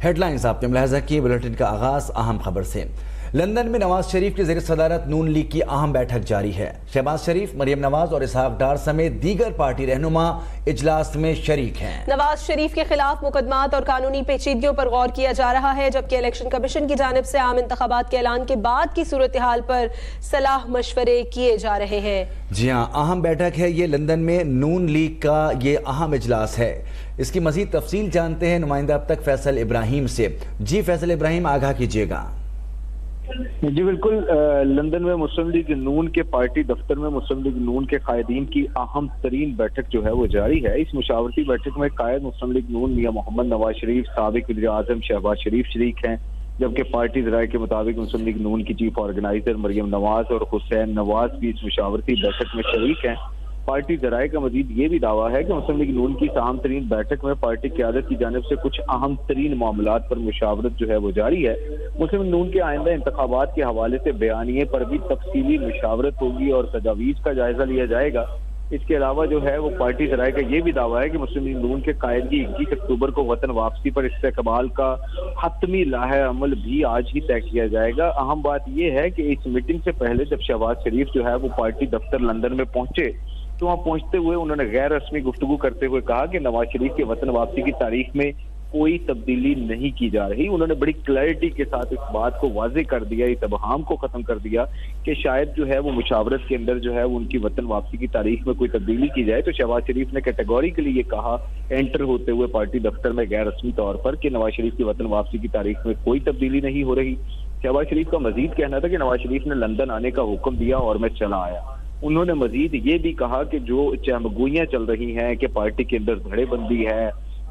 Head lines آپ نے ملاحظہ کی۔ بلیٹن کا آغاز اہم خبر سے۔ لندن میں نواز شریف کی زیر صدارت نون لیگ کی اہم بیٹھک جاری ہے۔ شہباز شریف، مریم نواز اور اسحاق ڈار سمیت دیگر پارٹی رہنما اجلاس میں شریک ہیں۔ نواز شریف کے خلاف مقدمات اور قانونی پیچیدگیوں پر غور کیا جا رہا ہے، جبکہ الیکشن کمیشن کی جانب سے عام انتخابات کے اعلان کے بعد کی صورتحال پر صلاح مشورے کیے جا رہے ہیں۔ جی ہاں، اہم بیٹھک ہے یہ۔ لندن میں نون لیگ کا یہ اہم اجلاس ہے۔ اس کی مزید تفصیل جانتے ہیں نمائندہ اب تک فیصل ابراہیم سے۔ جی فیصل ابراہیم، آگاہ کیجیے گا۔ جی بالکل، لندن میں مسلم لیگ نون کے پارٹی دفتر میں مسلم لیگ نون کے قائدین کی اہم ترین بیٹھک جو ہے وہ جاری ہے۔ اس مشاورتی بیٹھک میں قائد مسلم لیگ نون میاں محمد نواز شریف، سابق وزیر اعظم شہباز شریف شریک ہیں، جبکہ پارٹی ذرائع کے مطابق مسلم لیگ نون کی چیف آرگنائزر مریم نواز اور حسین نواز بھی اس مشاورتی بیٹھک میں شریک ہیں۔ پارٹی ذرائع کا مزید یہ بھی دعویٰ ہے کہ مسلم لیگ نون کی اس اہم ترین بیٹھک میں پارٹی قیادت کی جانب سے کچھ اہم ترین معاملات پر مشاورت جو ہے وہ جاری ہے۔ مسلم لیگ نون کے آئندہ انتخابات کے حوالے سے بیانیے پر بھی تفصیلی مشاورت ہوگی اور تجاویز کا جائزہ لیا جائے گا۔ اس کے علاوہ جو ہے وہ پارٹی ذرائع کا یہ بھی دعویٰ ہے کہ مسلم لیگ نون کے قائد کی 21 اکتوبر کو وطن واپسی پر استقبال کا حتمی لاحہ عمل بھی آج ہی طے کیا جائے گا۔ اہم بات یہ ہے کہ اس میٹنگ سے پہلے جب شہباز شریف جو ہے وہ پارٹی دفتر لندن میں پہنچے تو وہاں پہنچتے ہوئے انہوں نے غیر رسمی گفتگو کرتے ہوئے کہا کہ نواز شریف کے وطن واپسی کی تاریخ میں کوئی تبدیلی نہیں کی جا رہی۔ انہوں نے بڑی کلیئرٹی کے ساتھ اس بات کو واضح کر دیا، اس ابہام کو ختم کر دیا کہ شاید جو ہے وہ مشاورت کے اندر جو ہے وہ ان کی وطن واپسی کی تاریخ میں کوئی تبدیلی کی جائے۔ تو شہباز شریف نے کیٹیگوریکلی یہ کہا انٹر ہوتے ہوئے پارٹی دفتر میں غیر رسمی طور پر کہ نواز شریف کی وطن واپسی کی تاریخ میں کوئی تبدیلی نہیں ہو رہی۔ شہباز شریف کا مزید کہنا تھا کہ نواز شریف نے لندن آنے کا حکم دیا اور میں چلا آیا۔ انہوں نے مزید یہ بھی کہا کہ جو چہمگوئیاں چل رہی ہیں کہ پارٹی کے اندر دھڑے بندی ہے،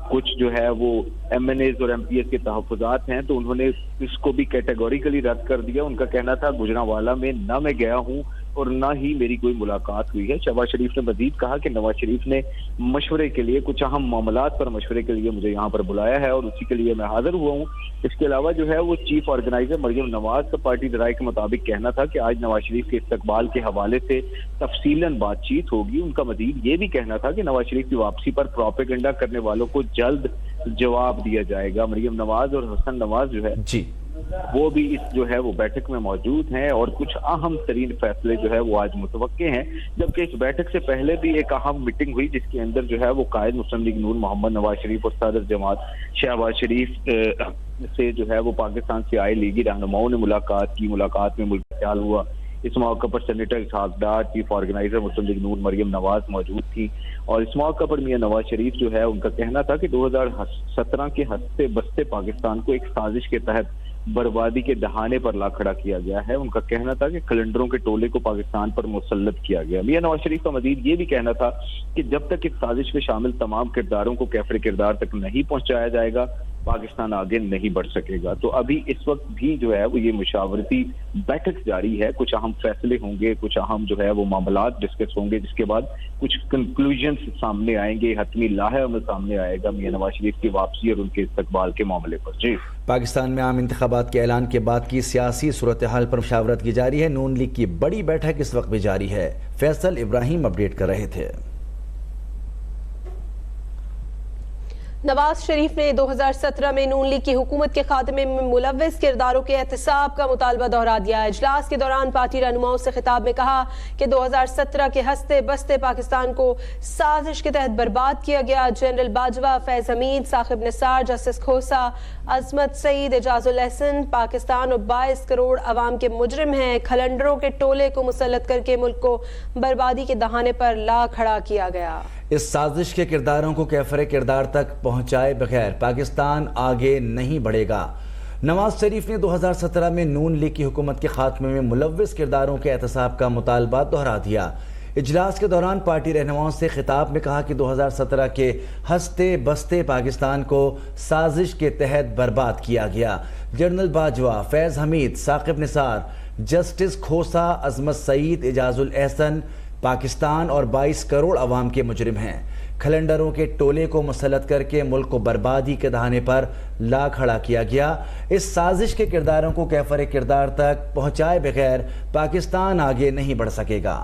کچھ جو ہے وہ ایم این ایز اور ایم پی ایس کے تحفظات ہیں، تو انہوں نے اس کو بھی کیٹیگوریکلی رد کر دیا۔ ان کا کہنا تھا گجرانوالہ میں نہ میں گیا ہوں اور نہ ہی میری کوئی ملاقات ہوئی ہے۔ شہباز شریف نے مزید کہا کہ نواز شریف نے مشورے کے لیے کچھ اہم معاملات پر مشورے کے لیے مجھے یہاں پر بلایا ہے اور اسی کے لیے میں حاضر ہوا ہوں۔ اس کے علاوہ جو ہے وہ چیف آرگنائزر مریم نواز کا پارٹی ذرائع کے مطابق کہنا تھا کہ آج نواز شریف کے استقبال کے حوالے سے تفصیلاً بات چیت ہوگی۔ ان کا مزید یہ بھی کہنا تھا کہ نواز شریف کی واپسی پر پروپیگنڈا کرنے والوں کو جلد جواب دیا جائے گا۔ مریم نواز اور حسن نواز جو ہے وہ بھی اس جو ہے وہ بیٹھک میں موجود ہیں اور کچھ اہم ترین فیصلے جو ہے وہ آج متوقع ہیں، جبکہ اس بیٹھک سے پہلے بھی ایک اہم میٹنگ ہوئی جس کے اندر جو ہے وہ قائد مسلم لیگ نون محمد نواز شریف اور صدر جماعت شہباز شریف سے جو ہے وہ پاکستان سے آئے لیگی رہنماؤں نے ملاقات کی۔ ملاقات میں ملک خیال ہوا۔ اس موقع پر senator Ishaq Dar, chief organiser مسلم لیگ نون مریم نواز موجود تھی اور اس موقع پر میاں نواز شریف جو ہے ان کا کہنا تھا کہ 2017 کے ہنستے بستے پاکستان کو ایک سازش کے تحت بربادی کے دہانے پر لا کھڑا کیا گیا ہے۔ ان کا کہنا تھا کہ کیلنڈروں کے ٹولے کو پاکستان پر مسلط کیا گیا۔ میاں نواز شریف کا مزید یہ بھی کہنا تھا کہ جب تک اس سازش میں شامل تمام کرداروں کو کیفر کردار تک نہیں پہنچایا جائے گا پاکستان آگے نہیں بڑھ سکے گا۔ تو ابھی اس وقت بھی جو ہے وہ یہ مشاورتی بیٹھک جاری ہے، کچھ اہم فیصلے ہوں گے، کچھ اہم جو ہے وہ معاملات ڈسکس ہوں گے، جس کے بعد کچھ کنکلوژنز سامنے آئیں گے، حتمی لاحہ عمل سامنے آئے گا میاں نواز شریف کی واپسی اور ان کے استقبال کے معاملے پر۔ جی پاکستان میں عام انتخابات کے اعلان کے بعد کی سیاسی صورتحال پر مشاورت کی جاری ہے۔ نون لیگ کی بڑی بیٹھک اس وقت بھی جاری ہے۔ فیصل ابراہیم اپڈیٹ کر رہے تھے۔ نواز شریف نے 2017 میں نون لیگ کی حکومت کے خاتمے میں ملوث کرداروں کے احتساب کا مطالبہ دہرا دیا۔ اجلاس کے دوران پارٹی رہنماؤں سے خطاب میں کہا کہ 2017 کے ہنستے بستے پاکستان کو سازش کے تحت برباد کیا گیا۔ جنرل باجوہ، فیض حمید، ثاقب نثار، جسٹس کھوسا، عظمت سعید، اعجاز الاحسن پاکستان اور 22 کروڑ عوام کے مجرم ہیں۔ کھلنڈروں کے ٹولے کو مسلط کر کے ملک کو بربادی کے دہانے پر لا کھڑا کیا گیا۔ اس سازش کے کرداروں کو کیفر کردار تک پہنچائے بغیر پاکستان آگے نہیں بڑھے گا۔ نواز شریف نے 2017 میں نون لیگ کی حکومت کے خاتمے میں ملوث کرداروں کے احتساب کا مطالبہ دہرا دیا۔ اجلاس کے دوران پارٹی رہنماؤں سے خطاب میں کہا کہ 2017 کے ہنستے بستے پاکستان کو سازش کے تحت برباد کیا گیا۔ جنرل باجوہ، فیض حمید، ثاقب نثار، جسٹس کھوسا، عظمت سعید، اعجاز الاحسن پاکستان اور 22 کروڑ عوام کے مجرم ہیں۔ کھلنڈروں کے ٹولے کو مسلط کر کے ملک کو بربادی کے دہانے پر لا کھڑا کیا گیا۔ اس سازش کے کرداروں کو کیفر کردار تک پہنچائے بغیر پاکستان آگے نہیں بڑھ سکے گا۔